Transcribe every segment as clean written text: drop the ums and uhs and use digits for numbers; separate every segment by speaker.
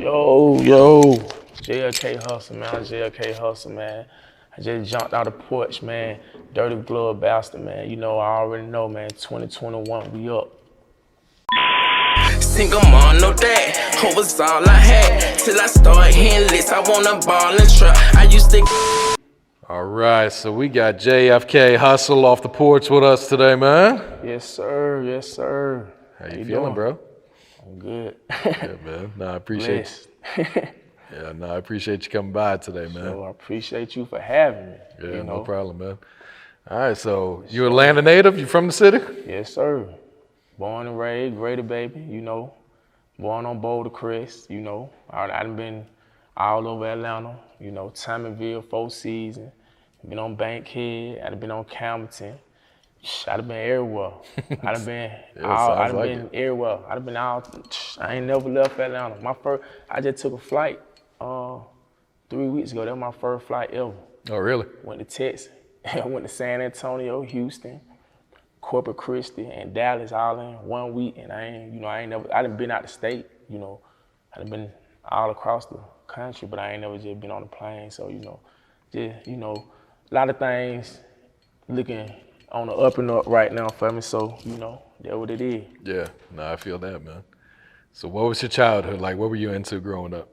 Speaker 1: Yo, JFK Hustle, man. I'm JFK Hustle, man. I just jumped out of Porch, man. Dirty glove bastard, man. You know, I already know, man. 2021, we up.
Speaker 2: Single mom, no that. Hope was all I had. Till I started hitting lists, I wanna ball and truck. I used to.
Speaker 3: All right, so we got JFK Hustle off the porch with us today, man.
Speaker 1: Yes, sir. Yes, sir.
Speaker 3: How you feeling,
Speaker 1: doing?
Speaker 3: bro?
Speaker 1: I'm good.
Speaker 3: Yeah, man. No, I appreciate I appreciate you coming by today, man.
Speaker 1: So I appreciate you for having me.
Speaker 3: Yeah, no problem, man. All right, so you Atlanta native? You from the city?
Speaker 1: Yes, sir. Born and raised, Greater baby, you know. Born on Boulder Crest, you know. I done been all over Atlanta, you know, Tommyville, Four Seasons. Been on Bankhead, I done been on Campbellton. I done been everywhere. I done been everywhere. I done been out. I ain't never left Atlanta. I just took a flight 3 weeks ago. That was my first flight ever.
Speaker 3: Oh, really?
Speaker 1: Went to Texas. I went to San Antonio, Houston, Corpus Christi, and Dallas all in 1 week. And I done been out the state, you know. I done been all across the country, but I ain't never just been on a plane. So, a lot of things looking on the up and up right now for me. So, that's what it is.
Speaker 3: Yeah, no, I feel that, man. So what was your childhood like? What were you into growing up?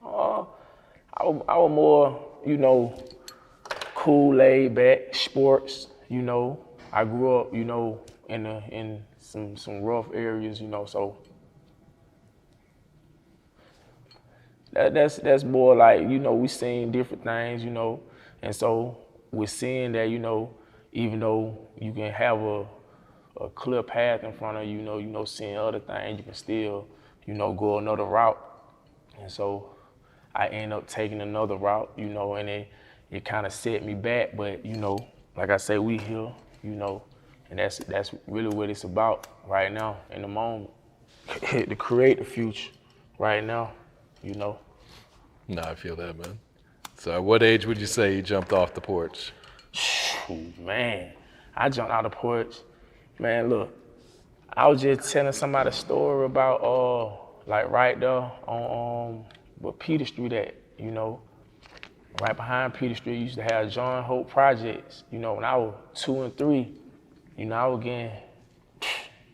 Speaker 1: I was more, cool, laid back, sports, I grew up, in some rough areas, so that's more like, we seen different things, and so we're seeing that, even though you can have a clear path in front of you, seeing other things, you can still, go another route. And so I end up taking another route, and it kind of set me back. But, like I say, we here, and that's really what it's about right now in the moment, to create the future right now,
Speaker 3: No, I feel that, man. So at what age would you say you jumped off the porch?
Speaker 1: Man, I jumped out of the porch. Man, look, I was just telling somebody a story about, like right there on where Peter Street at, right behind Peter Street, used to have John Hope Projects. When I was 2 and 3, I was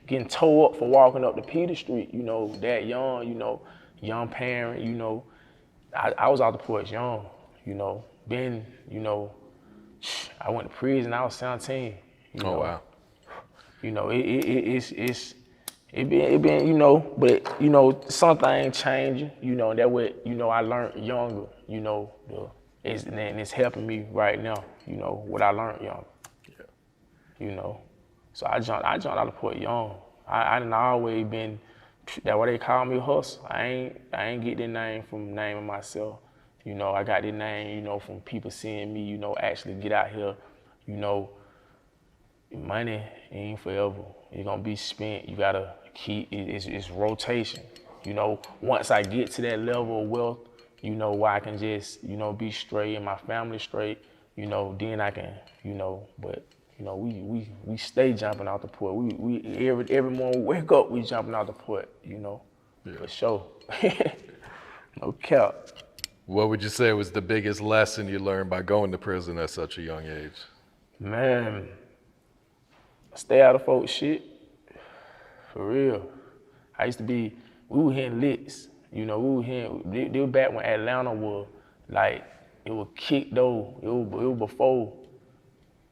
Speaker 1: getting tore up for walking up to Peter Street, that young, young parent, I was out the porch young, been, I went to prison, I was 17.
Speaker 3: Oh, wow.
Speaker 1: It been, but some things changing, and that way, I learned younger, and it's helping me right now, what I learned young. Yeah. So I jumped out of Port young. I done always been, that's why they call me Hustle. I ain't get that name from naming myself. I got this name, from people seeing me, actually get out here, money ain't forever. It's gonna be spent. You gotta keep, it's rotation. Once I get to that level of wealth, where I can just, be straight and my family straight, then I can, but, we stay jumping out the port. We every morning we wake up, we jumping out the port, Yeah. For sure. No cap.
Speaker 3: What would you say was the biggest lesson you learned by going to prison at such a young age?
Speaker 1: Man, stay out of folks' shit. For real. We were hitting licks. They were back when Atlanta was like, it was kicked though. It was before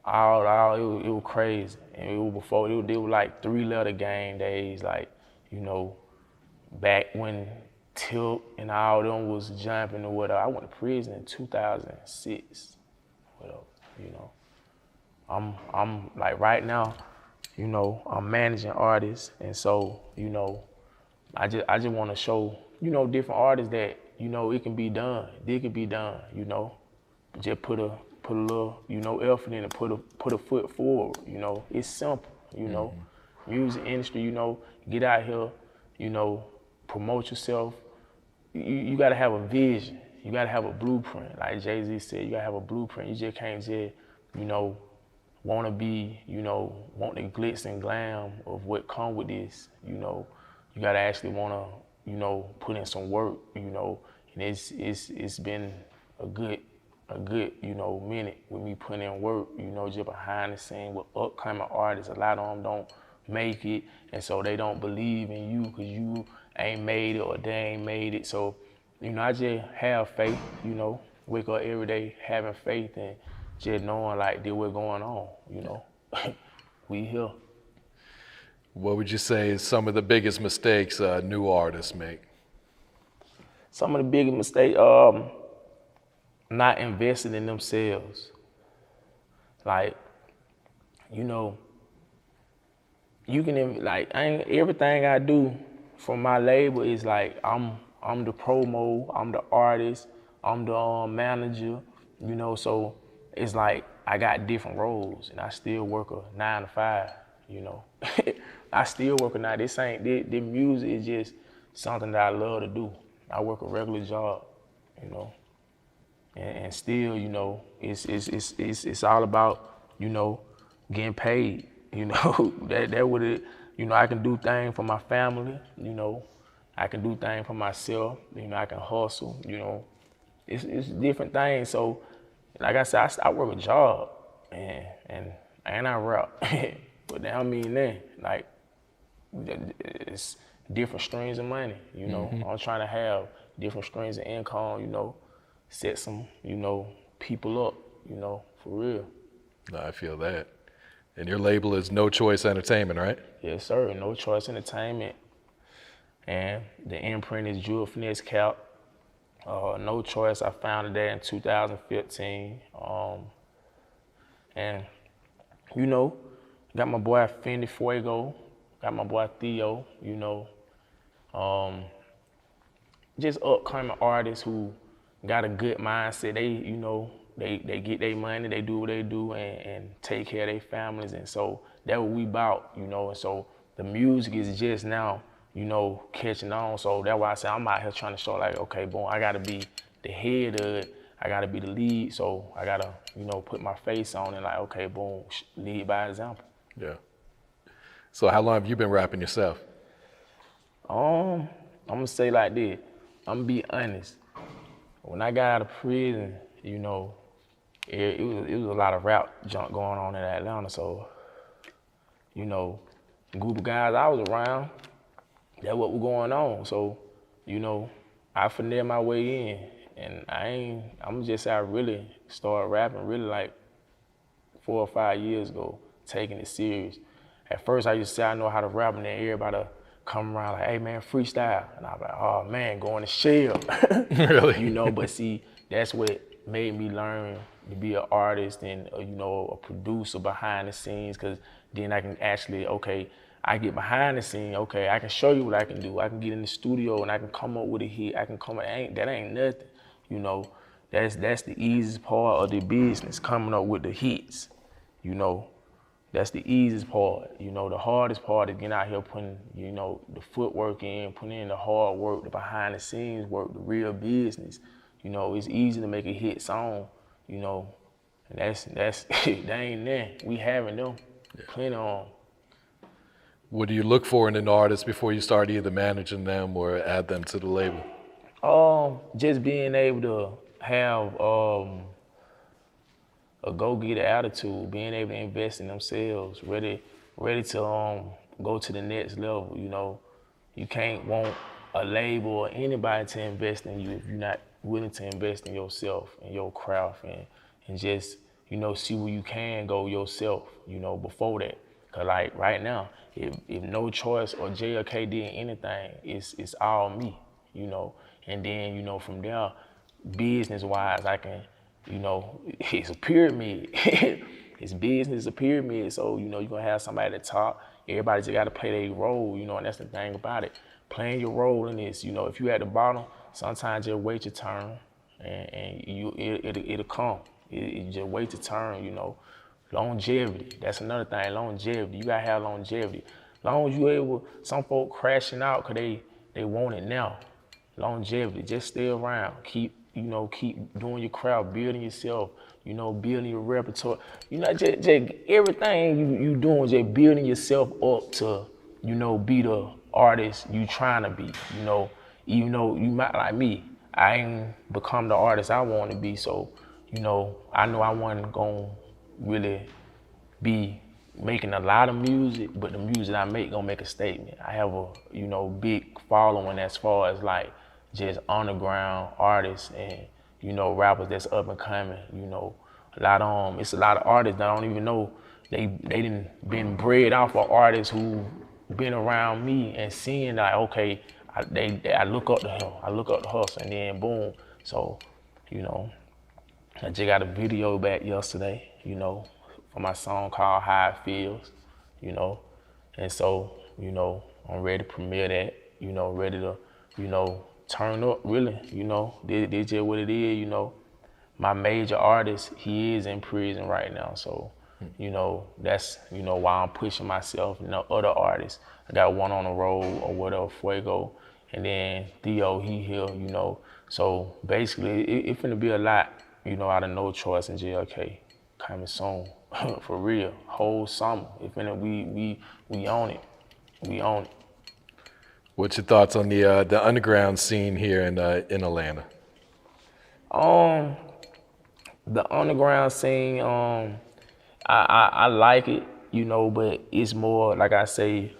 Speaker 1: it was crazy. And it was before, they were like 3-letter game days, like, back when Tip and all them was jumping or whatever. I went to prison in 2006, whatever, I'm like right now, I'm managing artists, and so, I just want to show, different artists that, it can be done. It can be done, Just put a little, effort in and put a foot forward, It's simple, Music industry, get out here, promote yourself. You gotta have a vision. You gotta have a blueprint. Like Jay-Z said, you gotta have a blueprint. You just can't just, wanna be, want the glitz and glam of what come with this, You gotta actually wanna put in some work, and it's been a good, minute with me putting in work, just behind the scene with upcoming artists. A lot of them don't make it, and so they don't believe in you because you ain't made it or they ain't made it. So, I just have faith, wake up every day having faith and just knowing like that what's going on, we here.
Speaker 3: What would you say is some of the biggest mistakes new artists make?
Speaker 1: Some of the biggest mistakes, not investing in themselves. Like, you can everything I do for my label is like I'm the promo, I'm the artist, I'm the manager, so it's like I got different roles and I still work a 9 to 5, I still work a 9. This music is just something that I love to do. I work a regular job, and still, it's all about, getting paid, that what it, I can do things for my family, I can do things for myself, I can hustle, it's different things. So, like I said, I work a job, and I rap, but that don't mean that, like, it's different streams of money, I'm trying to have different streams of income, set some, people up, for real.
Speaker 3: No, I feel that. And your label is No Choice Entertainment, right?
Speaker 1: Yes, sir. No Choice Entertainment. And the imprint is Jewel Finesse Cap. No Choice, I founded that in 2015. And, got my boy Fendi Fuego, got my boy Theo, just upcoming artists who got a good mindset. They get their money, they do what they do, and take care of their families. And so that's what we about, and so the music is just now, catching on. So that's why I say I'm out here trying to show like, okay, boom, I gotta be the head of it, I gotta be the lead. So I gotta, put my face on it like, okay, boom, lead by example.
Speaker 3: Yeah. So how long have you been rapping yourself?
Speaker 1: I'm gonna say like this, I'm gonna be honest. When I got out of prison, it was a lot of rap junk going on in Atlanta. So, group of guys I was around, that's what was going on. So, I finessed my way in, and I really started rapping really like 4 or 5 years ago, taking it serious. At first I used to say I know how to rap, and then everybody come around like, hey man, freestyle. And I was like, oh man, going to shell.
Speaker 3: Really?
Speaker 1: But see, that's what made me learn to be an artist and, a producer behind the scenes, because then I can actually, okay, I get behind the scene, okay, I can show you what I can do. I can get in the studio and I can come up with a hit. that ain't nothing, That's the easiest part of the business, coming up with the hits, That's the easiest part. The hardest part is getting out here putting, the footwork in, putting in the hard work, the behind the scenes work, the real business. It's easy to make a hit song, and that's that ain't there. We having them, plenty on.
Speaker 3: What do you look for in an artist before you start either managing them or add them to the label?
Speaker 1: Just being able to have a go-getter attitude, being able to invest in themselves, ready to go to the next level. You can't want a label or anybody to invest in you if you're not willing to invest in yourself and your craft and just, see where you can go yourself, before that. Cause like right now, if No Choice or JFK did anything, it's all me, and then, from there, business-wise, I can, it's a pyramid. It's business, a pyramid. So, you're gonna have somebody at the top. Everybody just gotta play their role, and that's the thing about it. Playing your role in this, if you at the bottom, sometimes just wait your turn and it'll come. It just wait your turn, Longevity, that's another thing, longevity. You gotta have longevity. Long as you able, some folk crashing out cause they want it now. Longevity, just stay around. Keep doing your craft, building yourself, building your repertoire. Just everything you doing, just building yourself up to, be the artist you trying to be, you know. Even though you might, like me, I ain't become the artist I want to be, so, you know I wasn't gonna really be making a lot of music, but the music I make gonna make a statement. I have a, you know, big following as far as like just underground artists and, you know, rappers that's up and coming, you know. It's a lot of artists that I don't even know they done been bred off of artists who been around me and seeing like, okay, I look up to him, I look up to Hustle, and then boom. So, you know, I just got a video back yesterday, you know, for my song called How It Feels, you know. And so, you know, I'm ready to premiere that, you know, ready to, you know, turn up really, you know. This just what it is, you know. My major artist, he is in prison right now, so, you know, that's, you know, why I'm pushing myself. You know, other artists, I got one on the road or whatever, Fuego, and then Theo, he here, you know. So basically, it finna be a lot, you know, out of No Choice and JFK coming soon, for real. Whole summer, it finna, we own it, we own it.
Speaker 3: What's your thoughts on the underground scene here in Atlanta?
Speaker 1: The underground scene, I like it, you know, but it's more, like I say,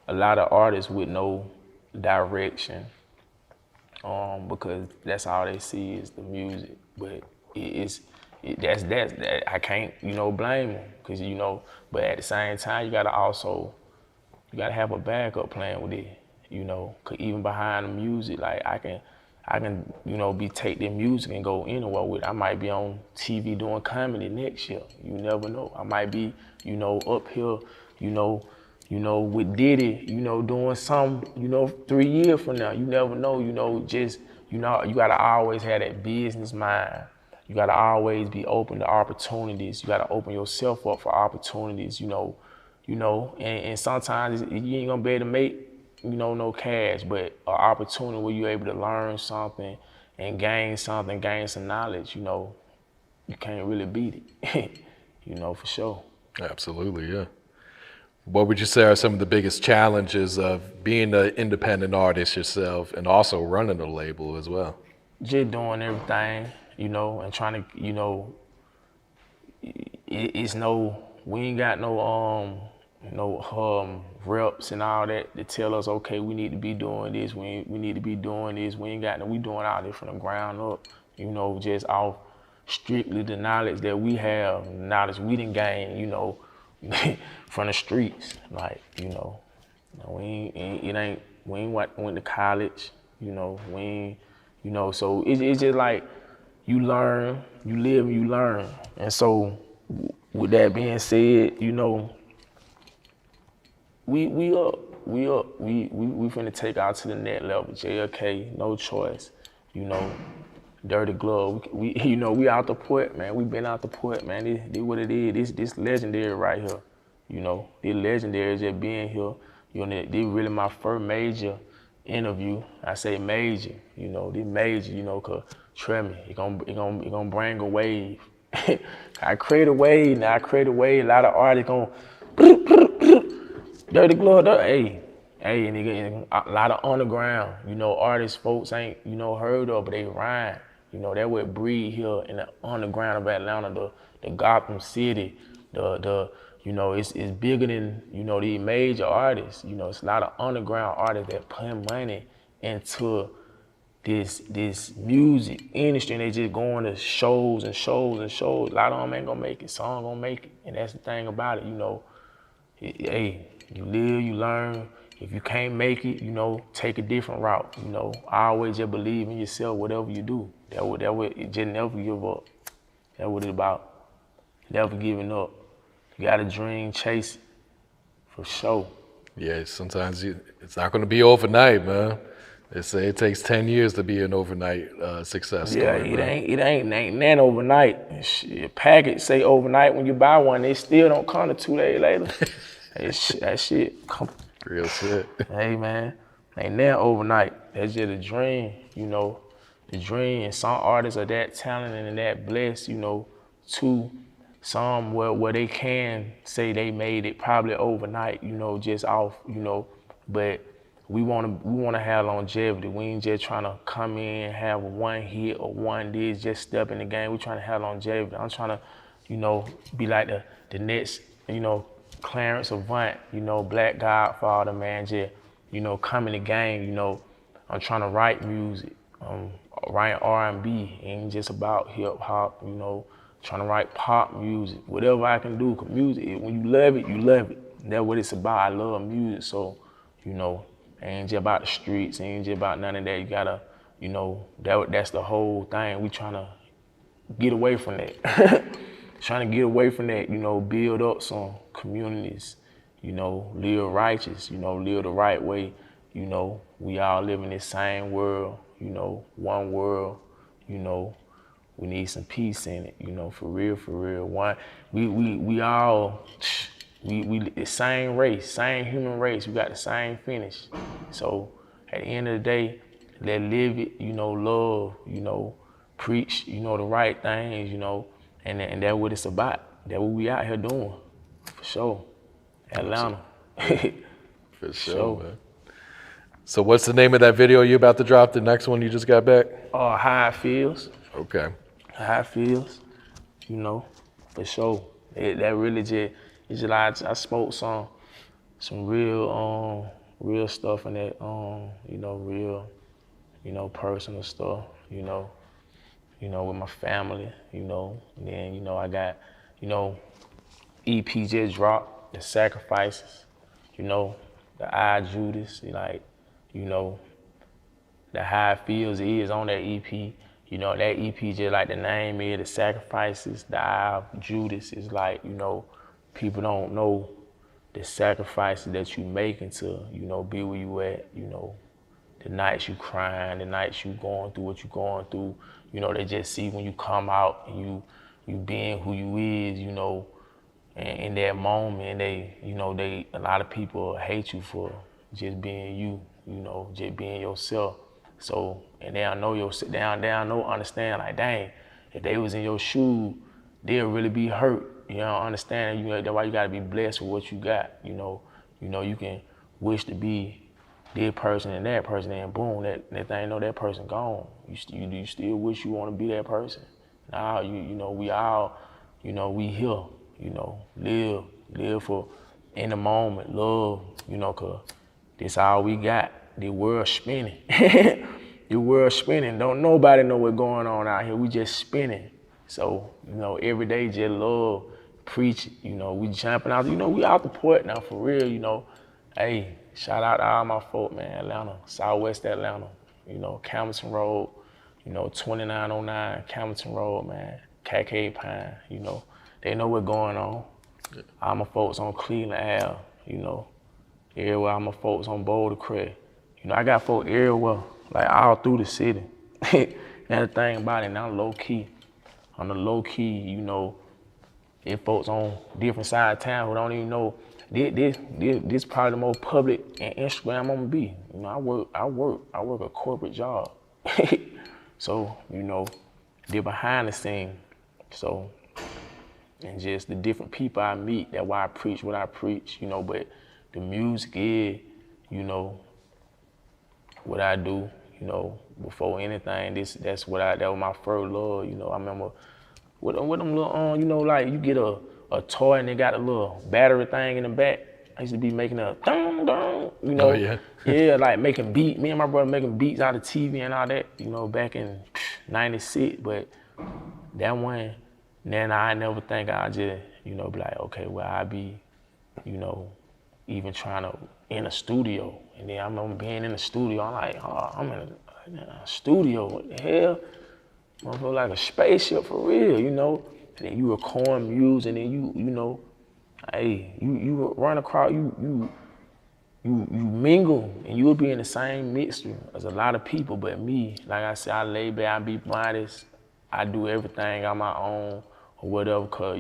Speaker 1: a lot of artists with no direction, because that's all they see is the music. But that's I can't, you know, blame them, cause you know. But at the same time, you gotta have a backup plan with it, you know. Cause even behind the music, like I can, you know, take their music and go anywhere with it. I might be on TV doing comedy next year. You never know. I might be, you know, up here, you know, with Diddy, you know, doing something, you know, 3 years from now. You never know, you know, just, you know, you gotta always have that business mind. You gotta always be open to opportunities. You gotta open yourself up for opportunities, you know, and sometimes you ain't gonna be able to make, you know, no cash, but an opportunity where you're able to learn something and gain some knowledge, you know, you can't really beat it, you know, for sure.
Speaker 3: Absolutely, yeah. What would you say are some of the biggest challenges of being an independent artist yourself and also running a label as well?
Speaker 1: Just doing everything, you know, and trying to, you know, we ain't got no reps and all that to tell us, okay, we need to be doing this, we need to be doing this. We ain't got we doing all this from the ground up, you know, just off strictly the knowledge that we have, knowledge we done gain, you know, from the streets. Like, you know, we ain't went to college, you know, we ain't, you know, so it's just like you learn, you live and you learn. And so with that being said, you know, we finna take out to the next level. JFK, No Choice, you know, Dirty Glove. We you know, we out the port, man. We been out the port, man. This what it is. This legendary right here. You know, this legendary just being here. You know, this really my first major interview. I say major, you know, this major, you know, cause trust me, it gonna bring a wave. I create a wave now. A lot of artists gonna Dirty Glove, hey, nigga, a lot of underground, you know, artists folks ain't, you know, heard of, but they rhyme. You know, that what breed here in the underground of Atlanta, the Gotham City, you know, it's bigger than, you know, these major artists. You know, it's a lot of underground artists that put money into this music industry, and they just going to shows and shows and shows. A lot of them ain't gonna make it, some gonna make it, and that's the thing about it, you know. Hey, you live, you learn. If you can't make it, you know, take a different route. You know, I always just believe in yourself, whatever you do. That would just never give up. That's what it's about. Never giving up. You got a dream, chase it, for sure.
Speaker 3: Yeah, sometimes it's not going to be overnight, man. They say it takes 10 years to be an overnight success story.
Speaker 1: Yeah, it ain't that overnight. Shit, package say overnight. When you buy one, they still don't come to 2 days later. That shit come.
Speaker 3: Real shit.
Speaker 1: Hey, man, ain't that overnight. That's just a dream, you know. The dream, and some artists are that talented and that blessed, you know, to some where they can say they made it probably overnight, you know, just off, you know, but we wanna have longevity. We ain't just trying to come in, have one hit or one this, just step in the game. We trying to have longevity. I'm trying to, be like the next, Clarence Avant, Black Godfather, man, just, come in the game, I'm trying to write music, write R&B, ain't just about hip hop, trying to write pop music, whatever I can do, 'cause music, when you love it, you love it. That's what it's about. I love music, so, ain't just about the streets, ain't just about none of that. You gotta, that's the whole thing. We trying to get away from that. Trying to get away from that, build up some communities, live righteous, live the right way. We all live in this same world, one world, we need some peace in it, for real. One, we all, we the same race, same human race. We got the same finish. So at the end of the day, let's live it, love, preach, the right things, and that's what it's about. That's what we out here doing, for sure. Atlanta.
Speaker 3: For sure, man. So what's the name of that video you about to drop, the next one you just got back?
Speaker 1: How It Feels.
Speaker 3: Okay.
Speaker 1: How It Feels, for sure. That really just, it's just like I spoke some real stuff in that, real, personal stuff, with my family, and then, I got, EP just dropped, The Sacrifices, the I Judas, like, the How It Feels is on that EP. That EP just like the name is, The Sacrifices. The I Judas is like, people don't know the sacrifices that you making to, be where you at, the nights you crying, the nights you going through what you going through. They just see when you come out and you being who you is, and in that moment, they a lot of people hate you for just being you, just being yourself. So, and they don't know, understand, like, dang, if they was in your shoes, they'll really be hurt. Understand, that's why you gotta be blessed with what you got. You can wish to be this person and that person, and boom, that thing, that person gone. You still wish you wanna be that person. Now, we all, we here, live for in the moment, love, 'cause this all we got. The world spinning. The world spinning. Don't nobody know what's going on out here. We just spinning. So, every day just love, preach it. We jumping out. We out the port now for real, Hey, shout out to all my folk, man, Atlanta, Southwest Atlanta, Camerton Road, 2909 Camerton Road, man, KK Pine, They know what's going on. All my folks on Cleveland Ave, everywhere. All my folks on Boulder Crest. I got folks everywhere, like all through the city. That's the thing about it, now low key. On the low key, if folks on different side of town who don't even know, this probably the most public and Instagram I'm gonna be. I work a corporate job. So, they're behind the scene. So, and just the different people I meet, that's why I preach what I preach, but the music is, what I do, before anything. That was my first love, I remember with them little, like you get a toy and they got a little battery thing in the back. I used to be making a dong dong,
Speaker 3: Oh, yeah.
Speaker 1: Yeah, like making beats. Me and my brother making beats out of TV and all that, back in '96. But that one, then I never think I just, be like, okay, well, I be, even trying to in a studio. And then I remember being in the studio, I'm like, oh, I'm in a studio, what the hell? Motherfucker, like a spaceship for real, And then you record music, and then you run across, you mingle, and you'll be in the same mixture as a lot of people. But me, like I said, I lay back, I be modest, I do everything on my own or whatever, cause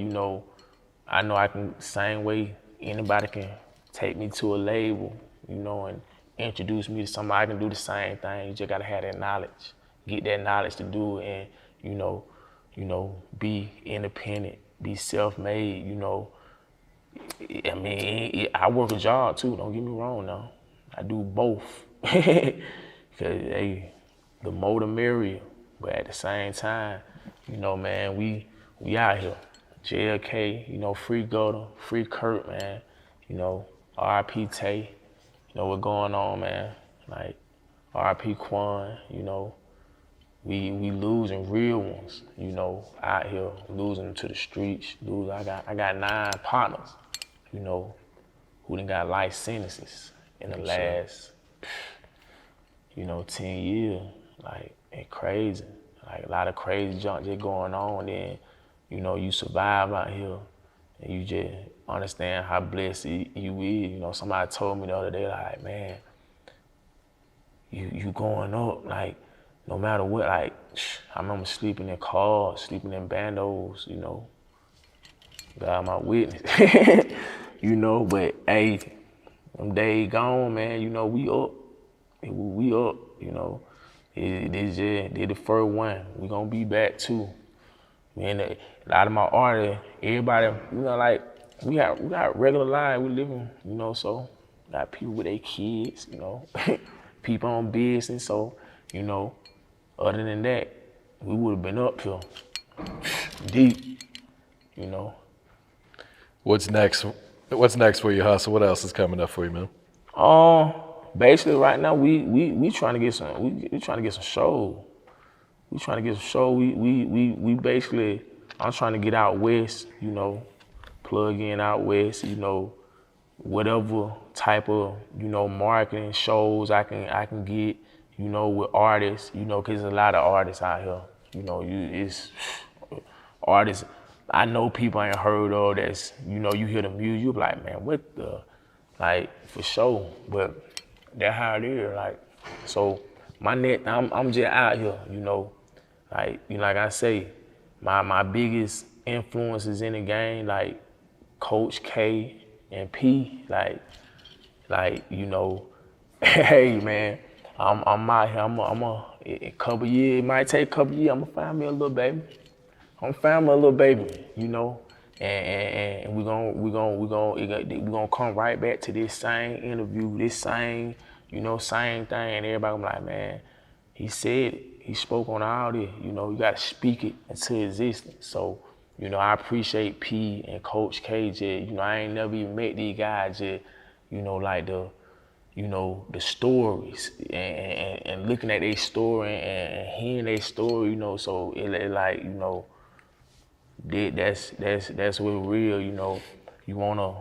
Speaker 1: I know I can, same way anybody can take me to a label, and introduce me to somebody. I can do the same thing. You just gotta have that knowledge, get that knowledge to do it, and be independent, be self-made. I mean, I work a job too. Don't get me wrong now. I do both. Cause the more the merrier. But at the same time, you know, man, we out here. JFK, you know, free Gutter, free Kurt, man. You know, R.I.P. Tay. You know what's going on, man. Like R.I.P. Quan, you know. We losing real ones, you know, out here, losing to the streets. I got 9 partners, you know, who done got life sentences in the last, you know, 10 years. Like, it's crazy. Like, a lot of crazy junk just going on. Then, you know, you survive out here and you just understand how blessed you is. You know, somebody told me the other day, like, man, you going up, like, no matter what, like, I remember sleeping in cars, sleeping in bandos, you know. God my witness. You know, but hey, them days gone, man, you know, we up. We up, you know. This the first one. We gonna be back too. Man, a lot of my artists, everybody, you know, like, we got regular lives we living, you know, so got people with their kids, you know, people on business, so, you know, other than that, we would have been up here deep, you know.
Speaker 3: What's next? What's next for you, Hustle? What else is coming up for you, man?
Speaker 1: Basically right now we trying to get some we trying to get some shows. We trying to get some shows. We basically, I'm trying to get out west, you know, plug in out west, you know, whatever type of, you know, marketing shows I can get, you know, with artists, you know, 'cause there's a lot of artists out here. You know, it's artists I know people ain't heard of that's, you know, you hear the music, you be like, man, what the, like, for sure. But that's how it is, like, so I'm just out here, you know, like I say, my biggest influences in the game, like Coach K and P, like, you know, hey man, I'm out here. I'm a couple years. It might take a couple years. I'm gonna find me a little baby. I'm gonna find me a little baby, you know, and we gonna come right back to this same interview, this same, you know, same thing. And everybody gonna be like, man, he said it. He spoke on all this. You know, you gotta speak it into existence. So, you know, I appreciate P and Coach KJ. You know, I ain't never even met these guys yet. You know, like the stories and looking at their story and hearing their story, you know, so it like, you know, that's what's real, you know. You wanna,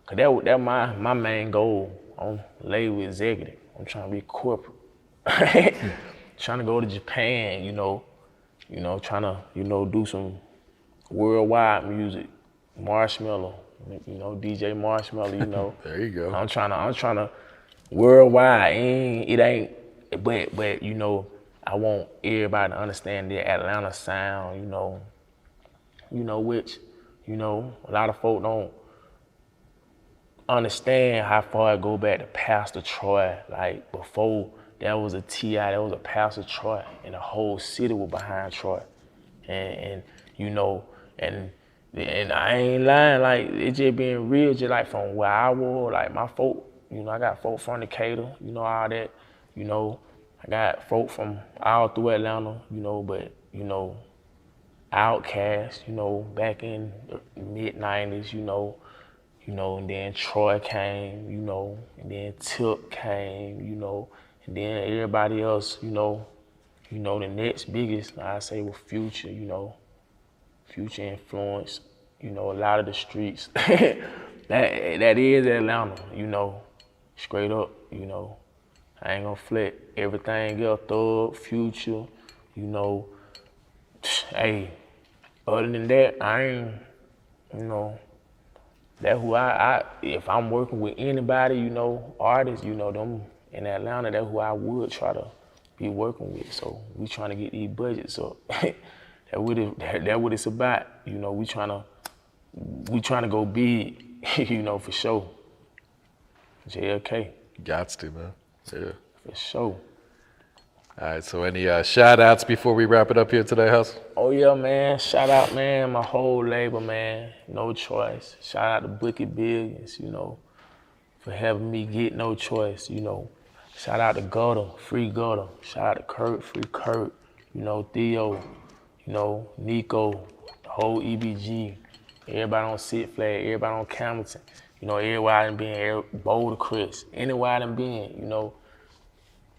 Speaker 1: cause that my main goal on label executive. I'm trying to be corporate. Trying to go to Japan, you know, trying to, you know, do some worldwide music. Marshmello, you know, DJ Marshmello, you know.
Speaker 3: There you go.
Speaker 1: I'm trying to worldwide. It ain't, but you know, I want everybody to understand the Atlanta sound, you know, which, you know, a lot of folk don't understand how far it go back to Pastor Troy. Like, before there was a T.I., there was a Pastor Troy, and the whole city was behind Troy. And you know, and I ain't lying, like, it just being real, just like from where I was, like my folk, you know, I got folk from Decatur, you know, all that, you know, I got folk from all through Atlanta, you know, but, you know, Outkast, you know, back in the mid-90s, you know, and then Troy came, you know, and then Tip came, you know, and then everybody else, you know, the next biggest, I say, was Future, you know. Future influence, you know, a lot of the streets. that is Atlanta, you know, straight up, you know. I ain't gonna flex. Everything else, Thug, Future, you know. Hey, other than that, I ain't, you know, that's who I if I'm working with anybody, you know, artists, you know, them in Atlanta, that's who I would try to be working with. So we trying to get these budgets up. That's what it's about. You know, we trying to go big, you know, for sure. JFK.
Speaker 3: Gots to, man. Yeah.
Speaker 1: For sure.
Speaker 3: All right, so any shout outs before we wrap it up here today, Hustle?
Speaker 1: Oh yeah, man. Shout out, man, my whole label, man. No Choice. Shout out to Bookie Billions, you know. for having me get No Choice, you know. Shout out to Gutter, free Gutter. Shout out to Kurt, free Kurt. You know, Theo, you know, Nico, the whole EBG. Everybody on Sit Flag, everybody on Camilton. You know, everywhere I done been, Boulder Chris, anywhere I done been, you know.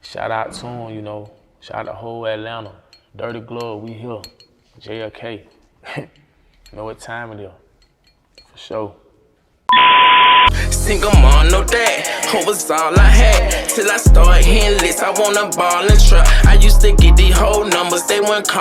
Speaker 1: Shout out to him, you know. Shout out to whole Atlanta. Dirty Glove, we here. JFK. You know what time it is. For sure.
Speaker 2: Single mom, no that, hope was all I had. Till I started hitting lists, I wanna ball and truck. I used to get these whole numbers, they wouldn't call.